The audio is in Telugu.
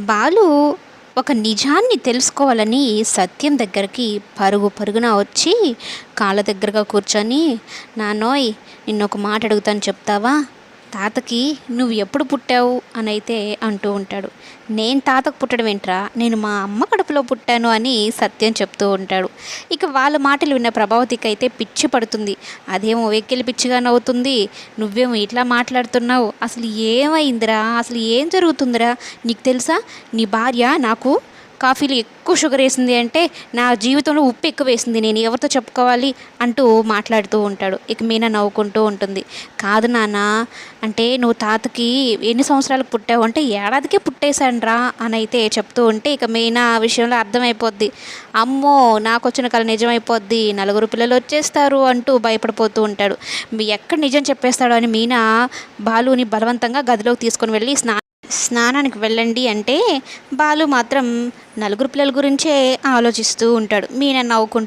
బాలు ఒక నిజాన్ని తెలుసుకోవాలని సత్యం దగ్గరికి పరుగు పరుగున వచ్చి కాళ్ళ దగ్గరగా కూర్చొని, నాన్నోయ్ నిన్నొక మాట అడుగుతాను చెప్తావా? తాతకి నువ్వు ఎప్పుడు పుట్టావు అని అయితే అంటూ ఉంటాడు. నేను తాతకు పుట్టడం ఏంట్రా, నేను మా అమ్మ కడుపులో పుట్టాను అని సత్యం చెప్తూ ఉంటాడు. ఇక వాళ్ళ మాటలు విన్న ప్రభావతికి అయితే పిచ్చి పడుతుంది. అదేమో వెక్కిలి పిచ్చిగా నవ్వుతుంది. నువ్వేమో ఇట్లా మాట్లాడుతున్నావు, అసలు ఏమైందిరా, అసలు ఏం జరుగుతుందిరా, నీకు తెలుసా నీ భార్య నాకు కాఫీలో ఎక్కువ షుగర్ వేసింది అంటే నా జీవితంలో ఉప్పు ఎక్కువ వేసింది, నేను ఎవరితో చెప్పుకోవాలి అంటూ మాట్లాడుతూ ఉంటాడు. ఇక మీనా నవ్వుకుంటూ ఉంటుంది. కాదు నాన్న, అంటే నువ్వు తాతకి ఎన్ని సంవత్సరాలకు పుట్టావు అంటే ఏడాదికే పుట్టేశానురా అని అయితే చెప్తూ ఉంటే ఇక మీనా ఆ విషయంలో అర్థమైపోద్ది. అమ్మో నాకు వచ్చిన కళ నిజమైపోద్ది, నలుగురు పిల్లలు వచ్చేస్తారు అంటూ భయపడిపోతూ ఉంటాడు. ఎక్కడ నిజం చెప్పేస్తాడో అని మీనా బాలుని బలవంతంగా గదిలోకి తీసుకొని వెళ్ళి స్నానానికి వెళ్ళండి అంటే బాలు మాత్రం నలుగురు పిల్లల గురించే ఆలోచిస్తూ ఉంటాడు. మీనా నవ్వుకుంటూ